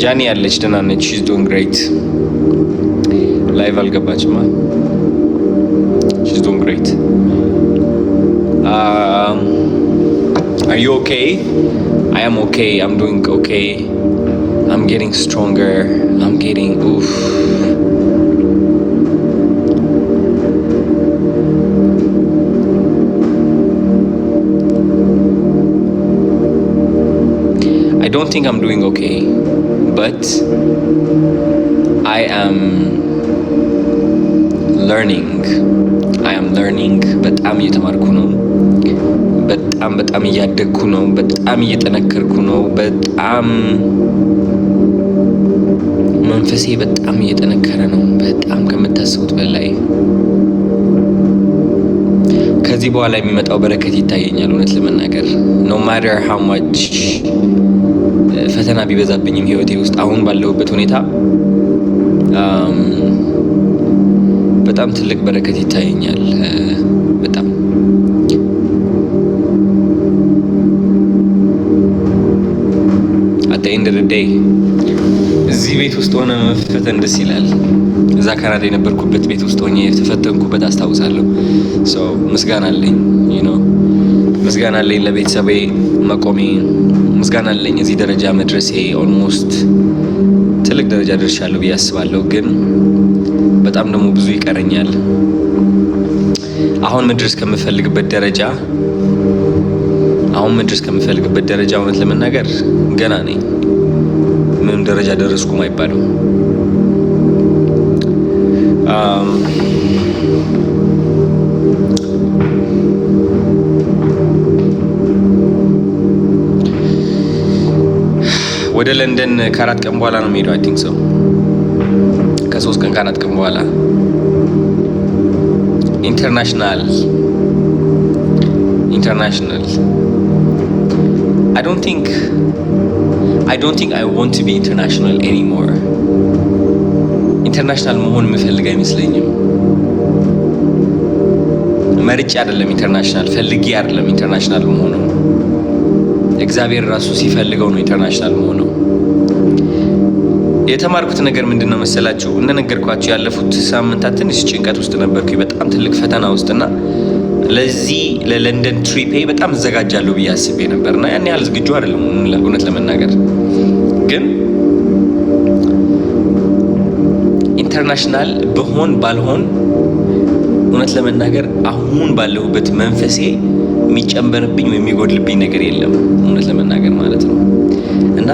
ጃኒ ያለች ደህና ነች። she's doing great ላይቭ አልገባችማ። she's doing great. Are you okay? I am okay. I'm doing okay. I'm getting stronger. I'm getting I don't think I'm doing okay, but I am learning. በጣም እየተማርኩ ነው። በጣም እያደግኩ ነው። በጣም እየጠነከርኩ ነው። በጣም መንፈሴ በጣም እየጠነከረ ነው። በጣም ከምታስቡት በላይ ከዚህ በኋላ የሚመጣው በረከት ይታየኛል። እውነት ለመናገር no matter how much ፈተና ቢበዛብኝም ህይወቴ ውስጥ አሁን ባለሁበት ሁኔታ በጣም ትልቅ በረከት ይታየኛል። በጣም at the end of the day እዚህ ቤት ውስጥ ሆነ መፈተን ደስ ይላል። እዛ ካናዳ የነበርኩበት ቤት ውስጥ ሆኜ የተፈተንኩበት አስታውሳለሁ። ምስጋና አለኝ ምስጋና አለኝ ለቤተሰቤ መቆሜ፣ ምስጋና አለኝ እዚህ ደረጃ መድረሴ። ኦልሞስት ትልቅ ደረጃ ደርሻለሁ ብዬ አስባለሁ። ግን በጣም ደግሞ ብዙ ይቀረኛል። አሁን መድረስ ከምፈልግበት ደረጃ እውነት ለመናገር ገና ነኝ። ምንም ደረጃ ደረስኩም አይባልም። ወደ ለንደን ከ4 ቀን በኋላ ነው የምሄደው። አይ ቲንክ ሶ ከ3 ቀን ከ4 ቀን በኋላ ኢንተርናሽናል I don't think I want to be international anymore. ኢንተርናሽናል መሆን የምፈልግ አይመስለኝም። መርጬ አይደለም ኢንተርናሽናል፣ ፈልጌ አይደለም ኢንተርናሽናል መሆነው። እግዚአብሔር ራሱ ሲፈልገው ነው ኢንተርናሽናል መሆነው። የተማርኩት ነገር ምንድነው መሰላችሁ? እንደነገርኳችሁ ያለፉት ሳምንታት ትንሽ ጭንቀት ውስጥ ነበርኩኝ፣ በጣም ትልቅ ፈተና ውስጥና ለዚህ ለለንደን ትሪፔ በጣም እዘጋጃለሁ ብዬ አስቤ ነበርና ያን ያህል ዝግጁ አይደለም እውነት ለመናገር። ግን ኢንተርናሽናል በሆን ባልሆን እውነት ለመናገር አሁን ባለሁበት መንፈሴ የሚጨመርብኝ ወይ የሚጎድልብኝ ነገር የለም እውነት ለመናገር ማለት ነው። እና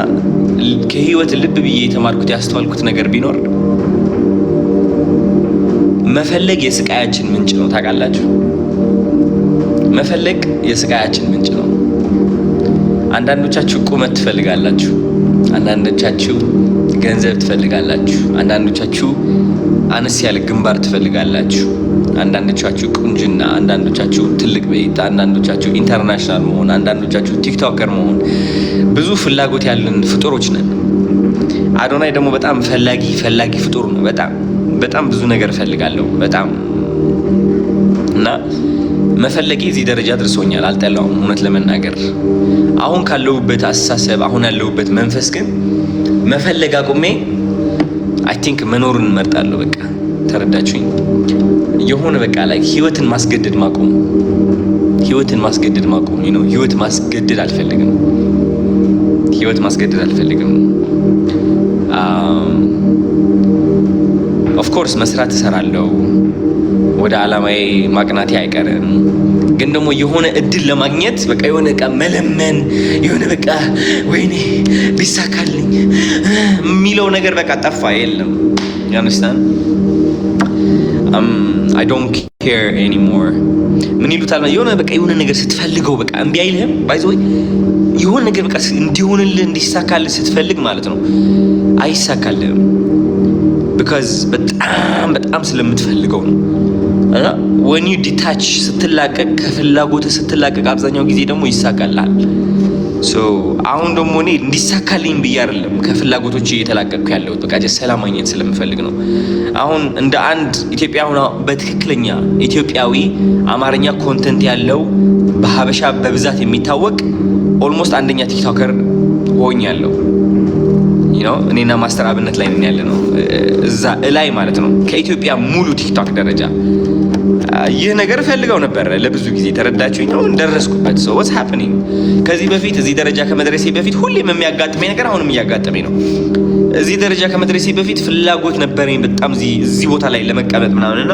ከህይወት ልብ ብዬ የተማርኩት ያስተዋልኩት ነገር ቢኖር መፈለግ የስቃያችን ምንጭ ነው። ታውቃላችሁ? መፈለግ የስቃያችን ምንጭ ነው። አንዳንዶቻችሁ ቁመት ትፈልጋላችሁ፣ አንዳንዶቻችሁ ገንዘብ ትፈልጋላችሁ፣ አንዳንዶቻችሁ አነስ ያለ ግንባር ትፈልጋላችሁ፣ አንዳንዶቻችሁ ቁንጅና፣ አንዳንዶቻችሁ ትልቅ ቤት፣ አንዳንዶቻችሁ ኢንተርናሽናል መሆን፣ አንዳንዶቻችሁ ቲክቶከር መሆን። ብዙ ፍላጎት ያለን ፍጡሮች ነን። አዶናይ ደግሞ በጣም ፈላጊ ፍጡር ነው። በጣም ብዙ ነገር እፈልጋለሁ በጣም እና መፈለጌ እዚህ ደረጃ ድርሶኛል። አልጠላውም እውነት ለመናገር። አሁን ካለሁበት አስተሳሰብ፣ አሁን ያለሁበት መንፈስ ግን መፈለግ አቁሜ አይ ቲንክ መኖርን እመርጣለሁ። በቃ ተረዳችሁኝ? የሆነ በቃ ላይ ህይወትን ማስገደድ ማቆም ህይወት ማስገደድ አልፈልግም። ኦፍ ኮርስ መስራት እሰራለሁ፣ ወደ አላማዬ ማቅናቴ አይቀርም። ግን ደግሞ የሆነ እድል ለማግኘት በቃ የሆነ በቃ መለመን የሆነ በቃ ወይኔ ቢሳካልኝ የሚለው ነገር በቃ ጠፋ፣ የለም። ያንስታን I don't care anymore። ምን ይሉታል? የሆነ በቃ የሆነ ነገር ስትፈልገው በቃ እምቢ አይልህም። ባይዘው የሆነ ነገር በቃ እንዲሆንልህ እንዲሳካልህ ስትፈልግ ማለት ነው አይሳካልህም። because በጣም ስለምትፈልገው ነው። እና when you detach ስትላቀቅ ከፍላጎትህ ስትላቀቅ አብዛኛው ጊዜ ደግሞ ይሳካልሃል። አሁን ደግሞ እኔ እንዲሳካልኝ ብዬ አይደለም ከፍላጎቶች እየተላቀቅኩ ያለሁት፣ በቃ ሰላም ማግኘት ስለምፈልግ ነው። አሁን እንደ አንድ ኢትዮጵያ ሆና በትክክለኛ ኢትዮጵያዊ አማርኛ ኮንተንት ያለው በሀበሻ በብዛት የሚታወቅ ኦልሞስት አንደኛ ቲክቶከር ሆኛለሁ። እኔና ማስተር አብነት ላይ ነን ያለ ነው እዛ እላይ ማለት ነው ከኢትዮጵያ ሙሉ ቲክቶክ ደረጃ ይህ ነገር ፈልገው ነበር ለብዙ ጊዜ ተረዳችሁኝ ነው እንደረስኩበት so what's happening ከዚህ በፊት እዚህ ደረጃ ከመድረሴ በፊት ሁሌም የሚያጋጥመኝ ነገር አሁንም እያጋጠመኝ ነው እዚህ ደረጃ ከመድረሴ በፊት ፍላጎት ነበረኝ በጣም እዚህ ቦታ ላይ ለመቀመጥ ምናምንና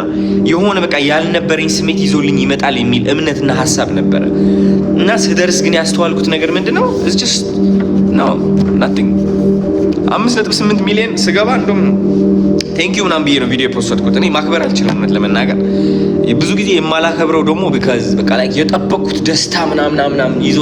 የሆነ በቃ ያልነበረኝ ስሜት ይዞልኝ ይመጣል የሚል እምነትና ሐሳብ ነበር እና ስደርስ ግን ያስተዋልኩት ነገር ምንድነው it's just no nothing 5.8 ሚሊዮን ስገባ እንደም ቴንክ ዩ ምናምን ብዬ ነው ቪዲዮ ፖስት አድርኩት እኔ ማክበር አልችልም ለመናገር ብዙ ጊዜ የማላከብረው ደግሞ because በቃ ላይ የጠበቅኩት ደስታ ምናምን ይዞ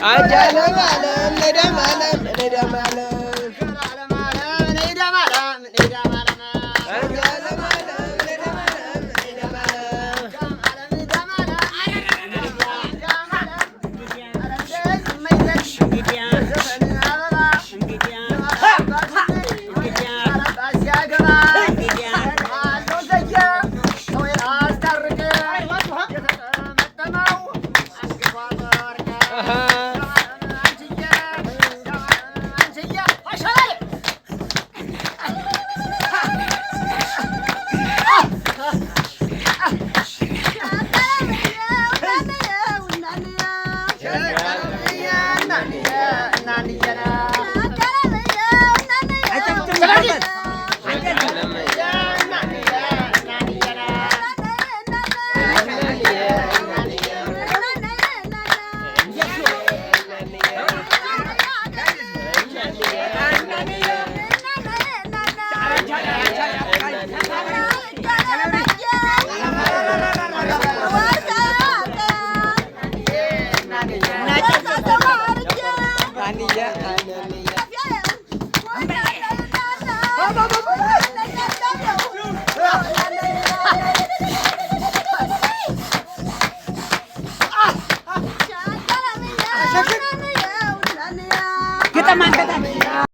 Ajal